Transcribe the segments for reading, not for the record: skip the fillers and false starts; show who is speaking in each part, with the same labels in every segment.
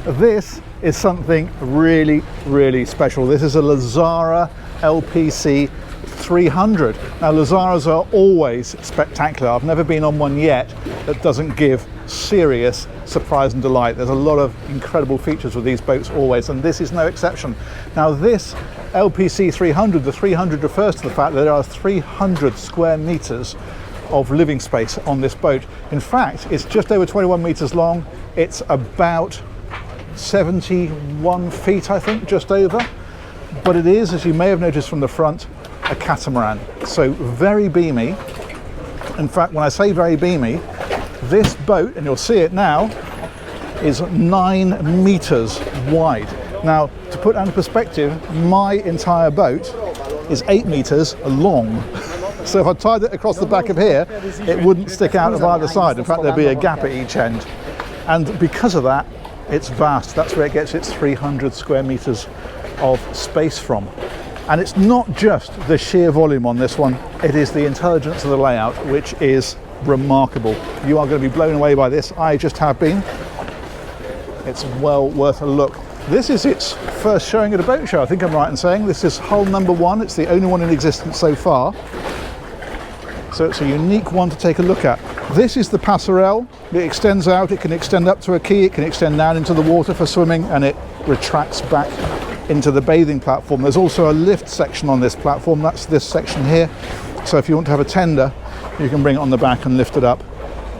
Speaker 1: this is something really, really special. This is a Lazzara LPC 300. Now, Lazzaras are always spectacular. I've never been on one yet that doesn't give serious surprise and delight. There's a lot of incredible features with these boats always, and this is no exception. Now, this LPC 300, the 300 refers to the fact that there are 300 square meters of living space on this boat. In fact, it's just over 21 meters long. It's about 71 feet, I think, just over. But it is, as you may have noticed from the front, a catamaran. So very beamy. In fact, when I say very beamy, this boat, and you'll see it now, is 9 meters wide. Now, to put that into perspective, my entire boat is 8 meters long. So if I tied it across the back of here, it wouldn't stick out of either side. In fact, there'd be a gap at each end. And because of that, it's vast. That's where it gets its 300 square meters of space from. And it's not just the sheer volume on this one, it is the intelligence of the layout, which is remarkable. You are going to be blown away by this. I just have been. It's well worth a look. This is its first showing at a boat show, I think I'm right in saying. This is hull number 1. It's the only one in existence so far. So it's a unique one to take a look at. This is the passerelle. It extends out, it can extend up to a quay, it can extend down into the water for swimming, and it retracts back into the bathing platform. There's also a lift section on this platform. That's this section here. So if you want to have a tender, you can bring it on the back and lift it up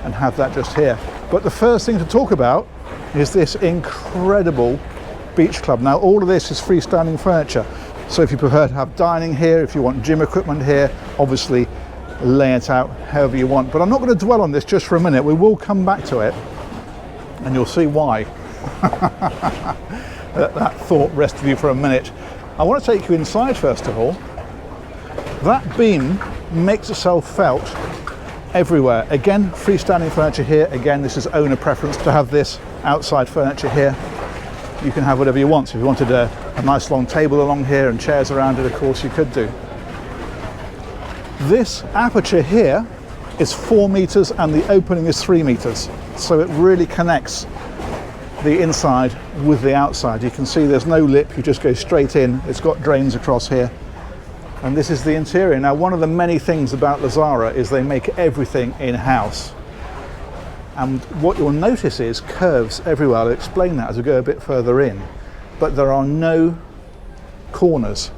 Speaker 1: and have that just here. But the first thing to talk about is this incredible beach club. Now, all of this is freestanding furniture. So if you prefer to have dining here, if you want gym equipment here, obviously lay it out however you want. But I'm not going to dwell on this just for a minute. We will come back to it and you'll see why. Let that thought rest with you for a minute. I want to take you inside first of all. That beam makes itself felt everywhere. Again, freestanding furniture here. Again, this is owner preference to have this outside furniture here. You can have whatever you want. So if you wanted a nice long table along here and chairs around it, of course you could do. This aperture here is 4 meters and the opening is 3 meters. So it really connects the inside with the outside. You can see there's no lip, you just go straight in. It's got drains across here. And this is the interior. Now, one of the many things about Lazzara is they make everything in-house. And what you'll notice is curves everywhere. I'll explain that as we go a bit further in. But there are no corners,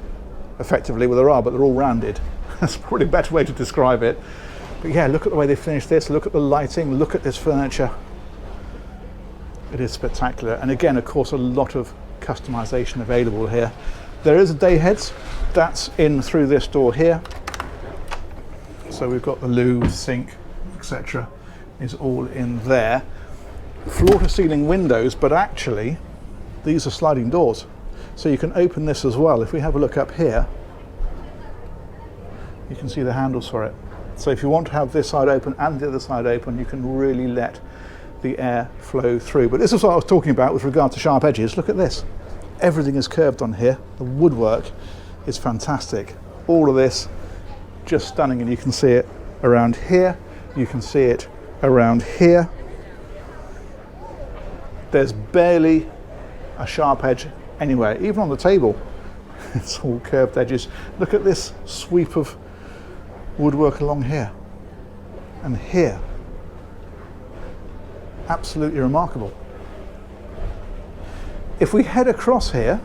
Speaker 1: effectively. Well, there are, but they're all rounded. That's probably a better way to describe it. But yeah, look at the way they finished this. Look at the lighting. Look at this furniture. It is spectacular. And again, of course, a lot of customization available here. There is a day heads. That's in through this door here. So we've got the loo, sink, etc. is all in there. Floor to ceiling windows, but actually these are sliding doors. So you can open this as well. If we have a look up here, you can see the handles for it. So if you want to have this side open and the other side open, you can really let the air flow through. But this is what I was talking about with regard to sharp edges. Look at this. Everything is curved on here. The woodwork is fantastic. All of this just stunning, and you can see it around here. You can see it around here. There's barely a sharp edge anywhere, even on the table. It's all curved edges. Look at this sweep of woodwork along here and here. Absolutely remarkable. If we head across here,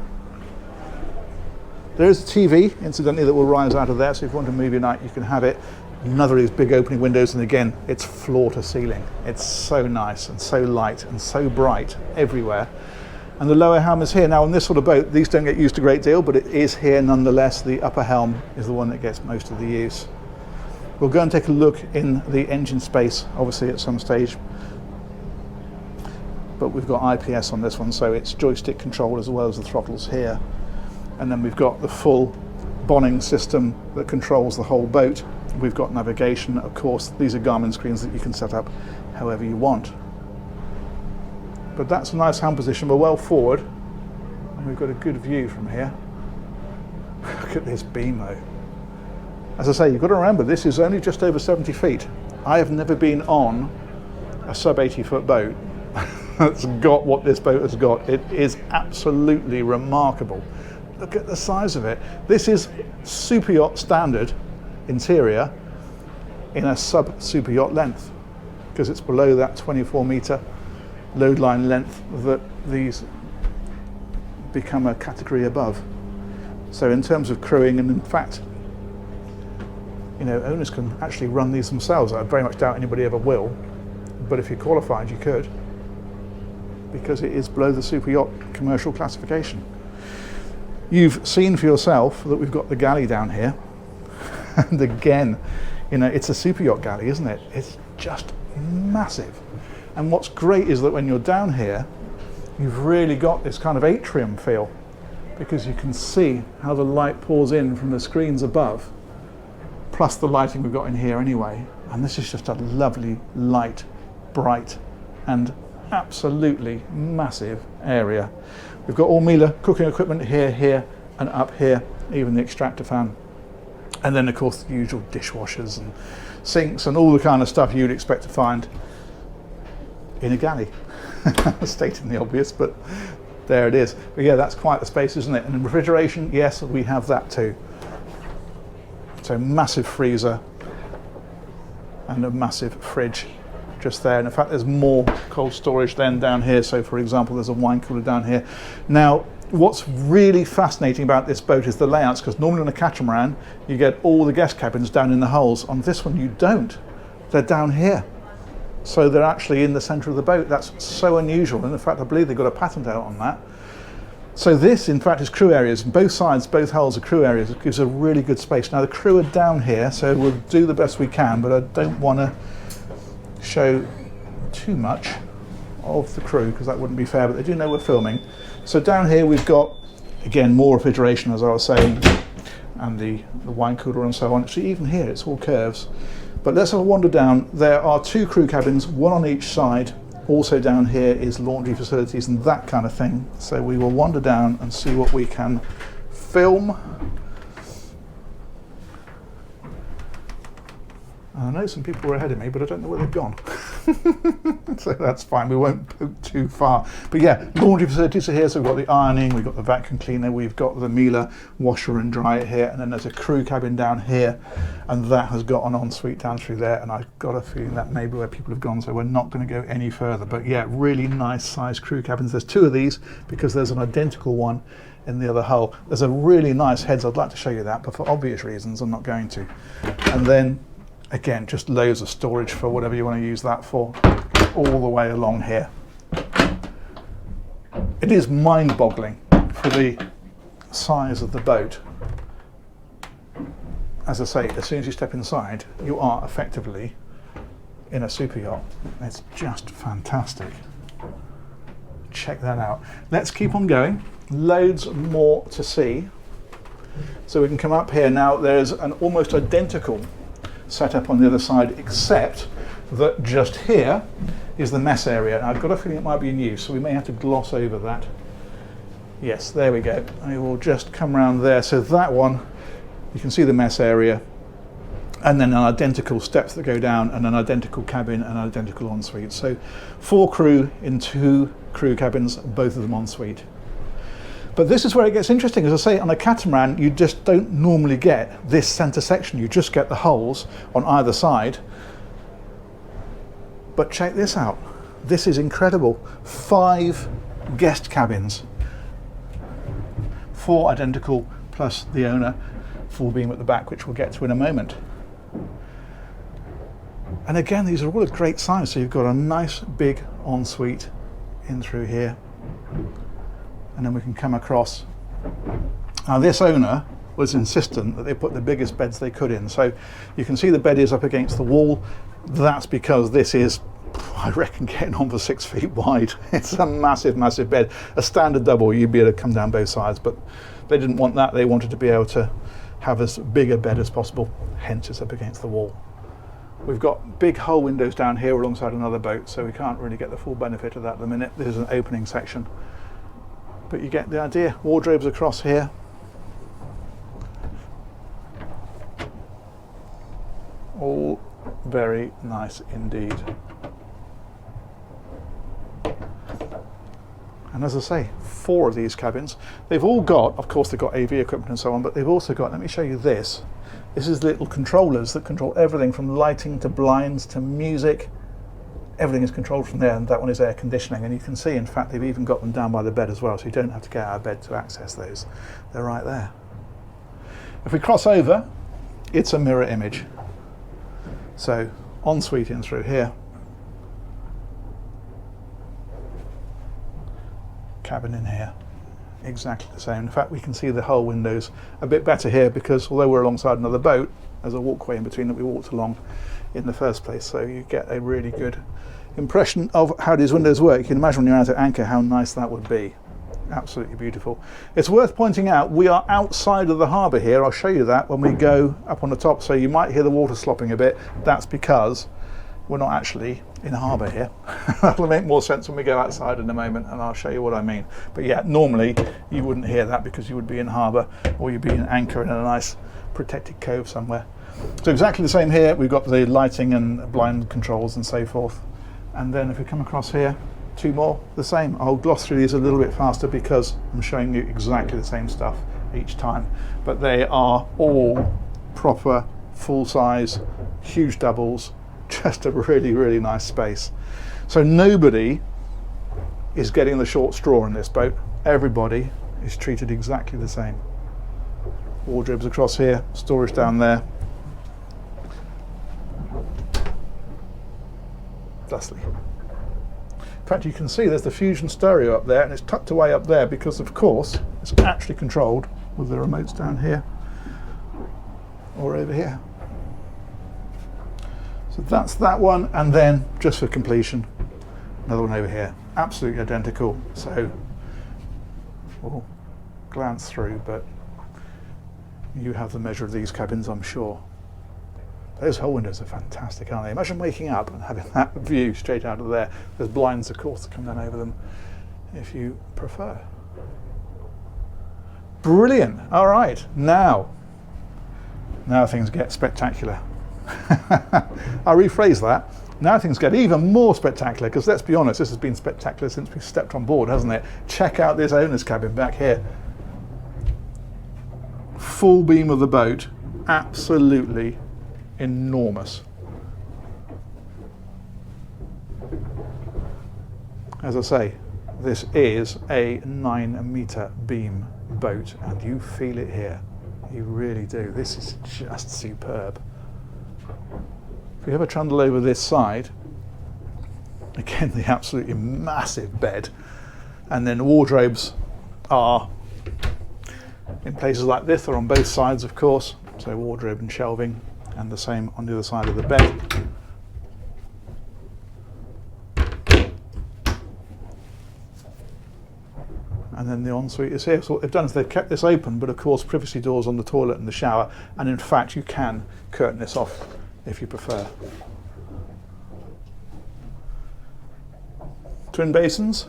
Speaker 1: there is a TV, incidentally, that will rise out of there, so if you want to move your night, you can have it. Another of these big opening windows, and again, it's floor to ceiling. It's so nice and so light and so bright everywhere. And the lower helm is here. Now, on this sort of boat, these don't get used a great deal, but it is here nonetheless. The upper helm is the one that gets most of the use. We'll go and take a look in the engine space, obviously, at some stage. But we've got IPS on this one, so it's joystick control as well as the throttles here. And then we've got the full bonning system that controls the whole boat. We've got navigation, of course. These are Garmin screens that you can set up however you want. But that's a nice helm position. We're well forward, and we've got a good view from here. Look at this beam though. As I say, you've got to remember, this is only just over 70 feet. I have never been on a sub 80 foot boat. that's got what this boat has got. It is absolutely remarkable. Look at the size of it. This is super yacht standard interior in a sub super yacht length, because it's below that 24-meter load line length that these become a category above. So in terms of crewing, and in fact, you know, owners can actually run these themselves. I very much doubt anybody ever will, but if you're qualified, you could, because it is below the super yacht commercial classification. You've seen for yourself that we've got the galley down here, and again, you know, it's a super yacht galley, isn't it? It's just massive. And what's great is that when you're down here, you've really got this kind of atrium feel, because you can see how the light pours in from the screens above, plus the lighting we've got in here anyway. And this is just a lovely, light, bright, and absolutely massive area. We've got all Miele cooking equipment here, here, and up here, even the extractor fan. And then of course the usual dishwashers and sinks and all the kind of stuff you'd expect to find in a galley. Stating the obvious, but there it is. But yeah, that's quite the space, isn't it? And refrigeration, yes, we have that too. So massive freezer and a massive fridge just there. And in fact, there's more cold storage then down here. So for example, there's a wine cooler down here. Now, what's really fascinating about this boat is the layouts, because normally on a catamaran, you get all the guest cabins down in the hulls. On this one, you don't. They're down here. So they're actually in the center of the boat. That's so unusual. And in fact, I believe they got a patent out on that. So this, in fact, is crew areas. Both sides, both hulls are crew areas. It gives a really good space. Now the crew are down here, so we'll do the best we can, but I don't want to show too much of the crew, because that wouldn't be fair, but they do know we're filming. So down here we've got, again, more refrigeration, as I was saying, and the wine cooler and so on. Actually, even here, it's all curves. But let's have a wander down. There are two crew cabins, one on each side. Also down here is laundry facilities and that kind of thing. So we will wander down and see what we can film. I know some people were ahead of me, but I don't know where they've gone. So that's fine, we won't poke too far. But yeah, laundry facilities are here. So we've got the ironing, we've got the vacuum cleaner, we've got the Miele washer and dryer here, and then there's a crew cabin down here, and that has got an ensuite down through there, and I've got a feeling that may be where people have gone, so we're not going to go any further. But yeah, really nice sized crew cabins. There's two of these, because there's an identical one in the other hull. There's a really nice heads. I'd like to show you that, but for obvious reasons I'm not going to. And then again, just loads of storage for whatever you want to use that for, all the way along here. It is mind-boggling for the size of the boat. As I say, as soon as you step inside, you are effectively in a super yacht. It's just fantastic. Check that out. Let's keep on going. Loads more to see. So we can come up here now. There's an almost identical setup on the other side, except that just here is the mess area. Now, I've got a feeling it might be in use, so we may have to gloss over that. Yes, there we go. I will just come around there. So that one, you can see the mess area, and then an identical steps that go down, and an identical cabin, and an identical ensuite. So 4 crew in 2 crew cabins, both of them ensuite. But this is where it gets interesting. As I say, on a catamaran, you just don't normally get this center section. You just get the hulls on either side. But check this out. This is incredible. 5 guest cabins. 4 identical, plus the owner, full beam at the back, which we'll get to in a moment. And again, these are all a great size. So you've got a nice big ensuite in through here. And then we can come across. Now this owner was insistent that they put the biggest beds they could in. So you can see the bed is up against the wall. That's because this is, I reckon, getting on for 6 feet wide. It's a massive, massive bed. A standard double, you'd be able to come down both sides, but they didn't want that. They wanted to be able to have as big a bed as possible, hence it's up against the wall. We've got big hull windows down here alongside another boat, so we can't really get the full benefit of that at the minute. This is an opening section. But you get the idea. Wardrobes across here. All very nice indeed. And as I say, 4 of these cabins. They've all got, of course, they've got AV equipment and so on, but they've also got, let me show you this. This is little controllers that control everything from lighting to blinds to music. Everything is controlled from there, and that one is air conditioning. And you can see, in fact, they've even got them down by the bed as well, so you don't have to get out of bed to access those. They're right there. If we cross over, it's a mirror image. So, ensuite in through here. Cabin in here, exactly the same. In fact, we can see the hull windows a bit better here because although we're alongside another boat, there's a walkway in between that we walked along in the first place, so you get a really good impression of how these windows work. You can imagine when you're out at anchor how nice that would be. Absolutely beautiful. It's worth pointing out we are outside of the harbour here. I'll show you that when we go up on the top, so you might hear the water slopping a bit. That's because we're not actually in harbour here. That'll make more sense when we go outside in a moment, and I'll show you what I mean. But yeah, normally you wouldn't hear that because you would be in harbour, or you'd be in anchor in a nice protected cove somewhere. So exactly the same here. We've got the lighting and blind controls and so forth. And then if we come across here, 2 more, the same. I'll gloss through these a little bit faster because I'm showing you exactly the same stuff each time. But they are all proper, full-size, huge doubles. Just a really, really nice space. So nobody is getting the short straw in this boat. Everybody is treated exactly the same. Wardrobes across here, storage down there. Thusly. In fact, you can see there's the Fusion stereo up there, and it's tucked away up there because, of course, it's actually controlled with the remotes down here or over here. So that's that one, and then just for completion, another one over here, absolutely identical. So we'll glance through, but you have the measure of these cabins, I'm sure. Those hull windows are fantastic, aren't they? Imagine waking up and having that view straight out of there. There's blinds, of course, that come down over them if you prefer. Brilliant. All right, now things get spectacular. I'll rephrase that. Now things get even more spectacular, because let's be honest, this has been spectacular since we stepped on board, hasn't it? Check out this owner's cabin back here. Full beam of the boat, absolutely enormous. As I say, this is a 9-meter beam boat, and you feel it here. You really do. This is just superb. If we ever trundle over this side, again, the absolutely massive bed, and then wardrobes are in places like this. They're on both sides, of course, so wardrobe and shelving, and the same on the other side of the bed. And then the ensuite is here. So what they've done is they've kept this open, but of course privacy doors on the toilet and the shower, and in fact you can curtain this off if you prefer. Twin basins.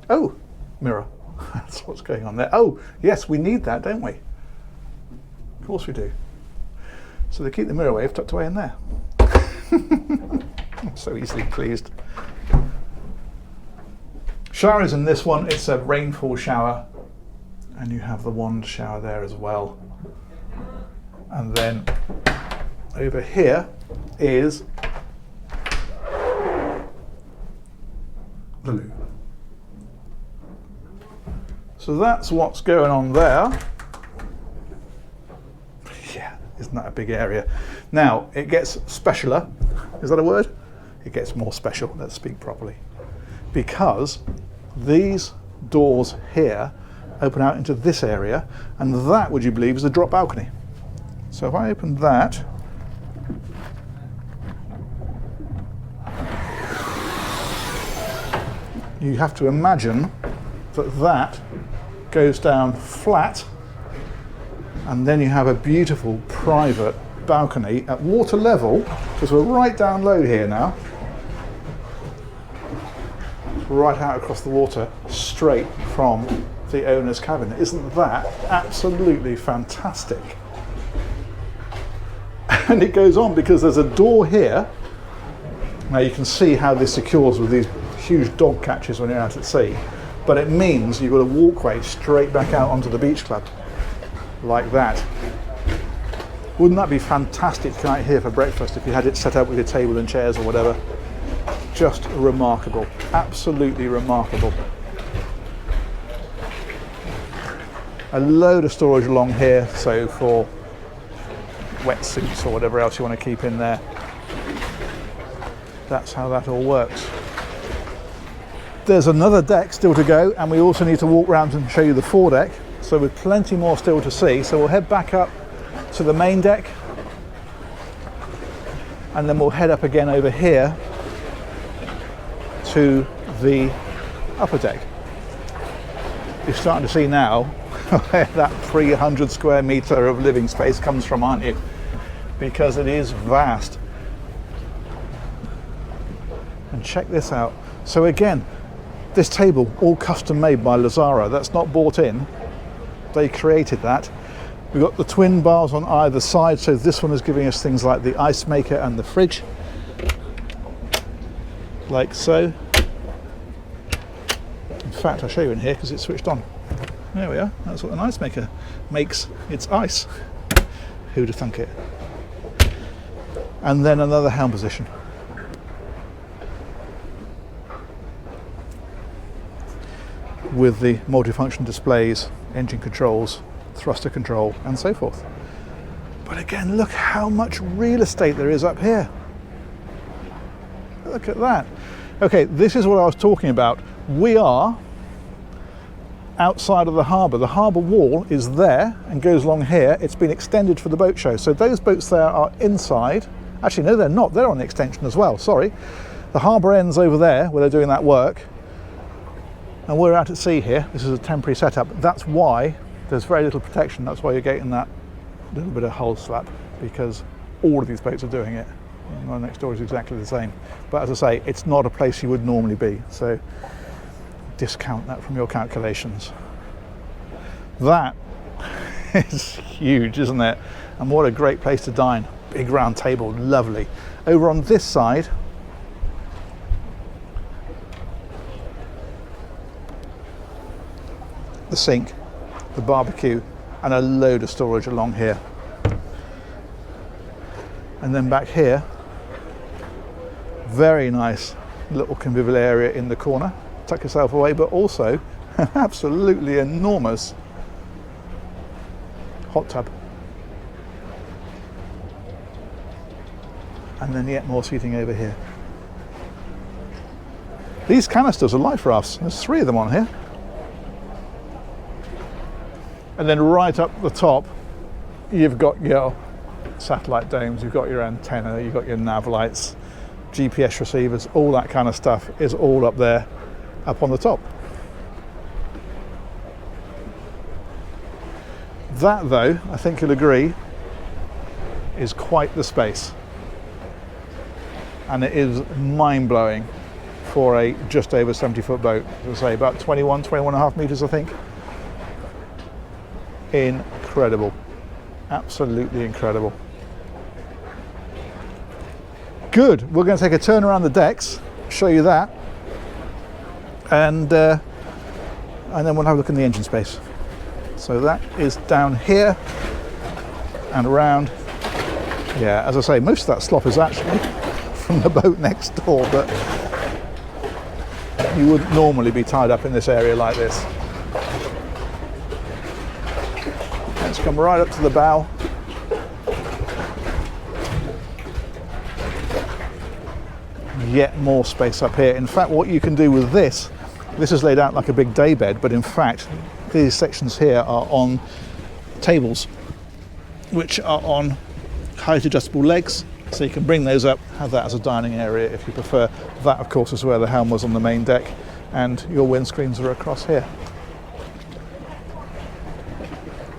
Speaker 1: Oh, mirror. That's what's going on there. Oh, yes, we need that, don't we? Of course we do. So they keep the mirror wave tucked away in there. I'm so easily pleased. Showers in this one, it's a rainfall shower, and you have the wand shower there as well. And then over here is the loo. So that's what's going on there. Yeah, isn't that a big area? Now, it gets specialer. Is that a word? It gets more special, let's speak properly. Because these doors here open out into this area, and that, would you believe, is a drop balcony. So if I open that, you have to imagine that that goes down flat, and then you have a beautiful private balcony at water level, because we're right down low here now, right out across the water, straight from the owner's cabin. Isn't that absolutely fantastic? And it goes on because there's a door here. Now you can see how this secures with these huge dog catches when you're out at sea, but it means you've got a walkway straight back out onto the beach club, like that. Wouldn't that be fantastic to come out here for breakfast if you had it set up with your table and chairs or whatever? Just remarkable, absolutely remarkable. A load of storage along here, so for wetsuits or whatever else you want to keep in there. That's how that all works. There's another deck still to go, and we also need to walk around and show you the foredeck, so with plenty more still to see. So we'll head back up to the main deck, and then we'll head up again over here to the upper deck. You're starting to see now where that 300 square metre of living space comes from, aren't you? Because it is vast. And check this out. So again, this table, all custom made by Lazzara. That's not bought in. They created that. We've got the twin bars on either side, so this one is giving us things like the ice maker and the fridge, like so. In fact, I'll show you in here because it's switched on. There we are. That's what an ice maker makes. It's ice. Who'd have thunk it? And then another helm position. With the multifunction displays, engine controls, thruster control, and so forth. But again, look how much real estate there is up here. Look at that. Okay, this is what I was talking about. We are outside of the harbour. The harbour wall is there and goes along here. It's been extended for the boat show. So those boats there are inside. Actually, no, they're not. They're on the extension as well. Sorry. The harbour ends over there where they're doing that work. And we're out at sea here. This is a temporary setup. That's why there's very little protection. That's why you're getting that little bit of hull slap, because all of these boats are doing it. And the one next door is exactly the same. But as I say, it's not a place you would normally be. So discount that from your calculations. That is huge, isn't it? And what a great place to dine. Big round table, lovely. Over on this side, the sink, the barbecue, and a load of storage along here. And then back here, very nice little convivial area in the corner. Tuck yourself away, but also an absolutely enormous hot tub. And then yet more seating over here. These canisters are life rafts. There's 3 of them on here. And then right up the top, you've got your satellite domes, you've got your antenna, you've got your nav lights, GPS receivers, all that kind of stuff is all up there, up on the top. That, though, I think you'll agree, is quite the space. And it is mind-blowing for a just over 70-foot boat. As I say, about 21 and a half metres, I think. Incredible. Absolutely incredible. Good. We're going to take a turn around the decks, show you that, and then we'll have a look in the engine space. So that is down here and around. Yeah, as I say, most of that slop is actually from the boat next door, but you wouldn't normally be tied up in this area like this. Let's come right up to the bow. Yet more space up here. In fact, what you can do with this is laid out like a big day bed, but in fact, these sections here are on tables, which are on height adjustable legs. So you can bring those up, have that as a dining area if you prefer. That, of course, is where the helm was on the main deck, and your windscreens are across here.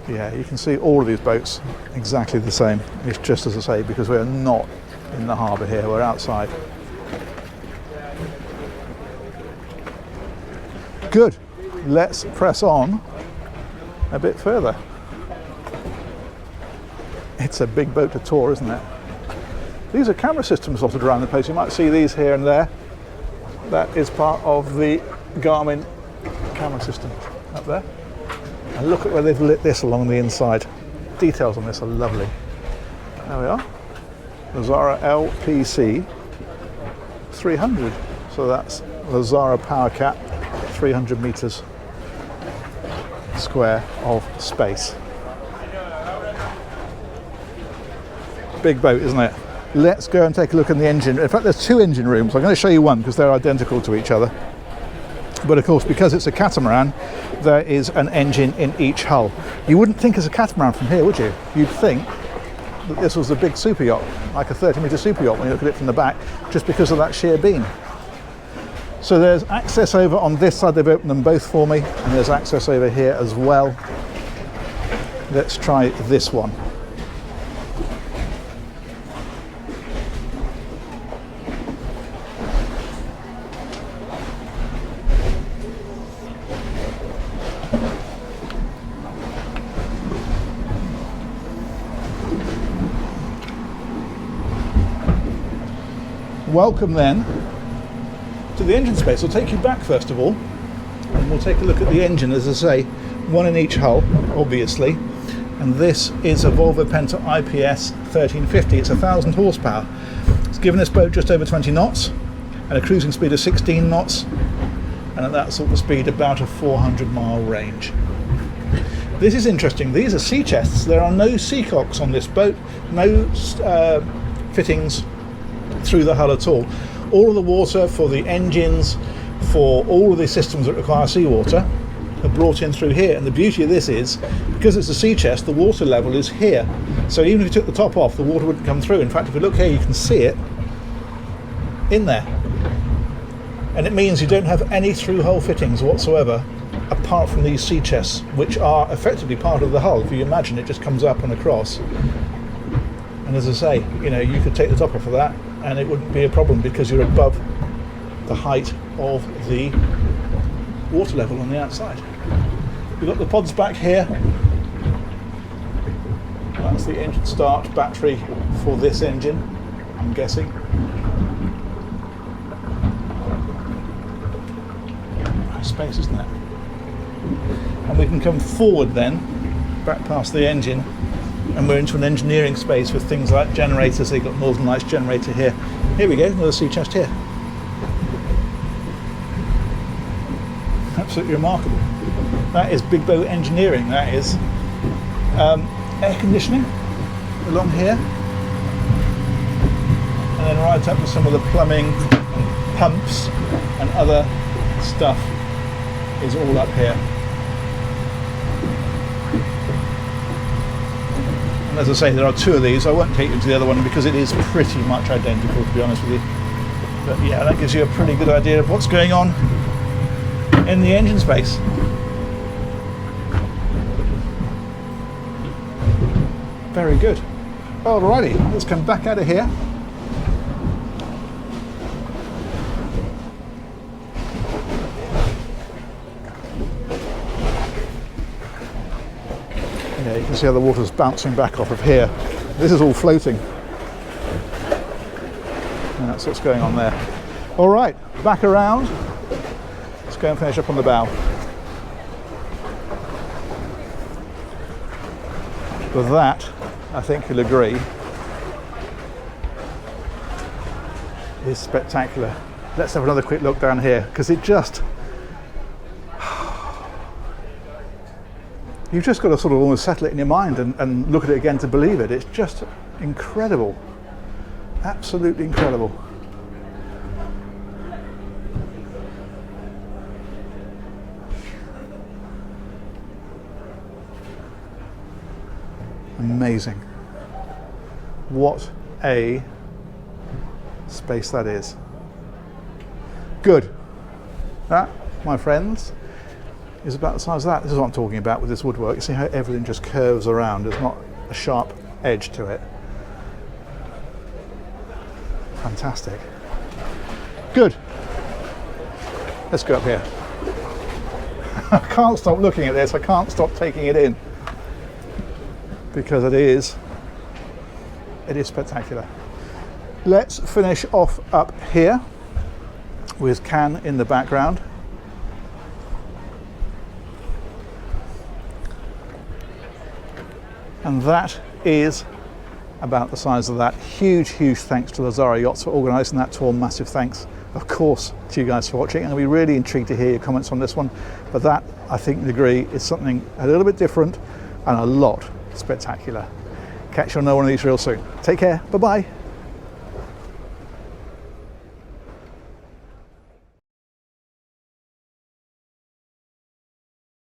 Speaker 1: Yeah, you can see all of these boats exactly the same. It's just as I say, because we're not in the harbour here, we're outside. Good. Let's press on a bit further. It's a big boat to tour, isn't it? These are camera systems dotted around the place. You might see these here and there. That is part of the Garmin camera system up there. And look at where they've lit this along the inside. Details on this are lovely. There we are. Lazzara LPC 300. So that's Lazzara Power Cap, 300 meters square of space. Big boat, isn't it? Let's go and take a look in the engine. In fact, there's two engine rooms. I'm going to show you one because they're identical to each other. But of course, because it's a catamaran, there is an engine in each hull. You wouldn't think it's a catamaran from here, would you? You'd think that this was a big super yacht, like a 30-meter super yacht when you look at it from the back, just because of that sheer beam. So there's access over on this side. They've opened them both for me, and there's access over here as well. Let's try this one. Welcome then to the engine space. I'll take you back first of all, and we'll take a look at the engine. As I say, one in each hull, obviously, and this is a Volvo Penta IPS 1350. It's 1,000 horsepower. It's given this boat just over 20 knots and a cruising speed of 16 knots, and at that sort of speed about a 400-mile range. This is interesting. These are sea chests. There are no seacocks on this boat, no fittings through the hull at all. All of the water for the engines, for all of the systems that require seawater, are brought in through here. And the beauty of this is, because it's a sea chest, the water level is here. So even if you took the top off, the water wouldn't come through. In fact, if you look here, you can see it in there. And it means you don't have any through-hull fittings whatsoever, apart from these sea chests, which are effectively part of the hull. If you imagine, it just comes up and across. And as I say, you know, you could take the top off of that and it wouldn't be a problem because you're above the height of the water level on the outside. We've got the pods back here. That's the engine start battery for this engine, I'm guessing. Nice space, isn't it? And we can come forward then, back past the engine, and we're into an engineering space with things like generators. They've got Northern Lights generator here. Here we go, another sea chest here. Absolutely remarkable. That is big boat engineering. That is air conditioning along here, and then right up to some of the plumbing and pumps and other stuff is all up here. And as I say, there are two of these. I won't take you to the other one because it is pretty much identical, to be honest with you. But yeah, that gives you a pretty good idea of what's going on in the engine space. Very good. Alrighty, let's come back out of here. Yeah, you can see how the water's bouncing back off of here. This is all floating. And that's what's going on there. All right, back around. Let's go and finish up on the bow. With that, I think you'll agree, is spectacular. Let's have another quick look down here, because it just, you've just got to sort of almost settle it in your mind and look at it again to believe it. It's just incredible. Absolutely incredible. Amazing. What a space that is. Good. That, my friends, is about the size of that. This is what I'm talking about with this woodwork. You see how everything just curves around. There's not a sharp edge to it. Fantastic. Good. Let's go up here. I can't stop looking at this. I can't stop taking it in, because it is spectacular. Let's finish off up here. with Cannes in the background. And that is about the size of that. Huge thanks to Lazzara Yachts for organising that tour. Massive thanks, of course, to you guys for watching. I'll be really intrigued to hear your comments on this one. But that, I think you'd agree, is something a little bit different and a lot spectacular. Catch you on another one of these real soon. Take care. Bye-bye.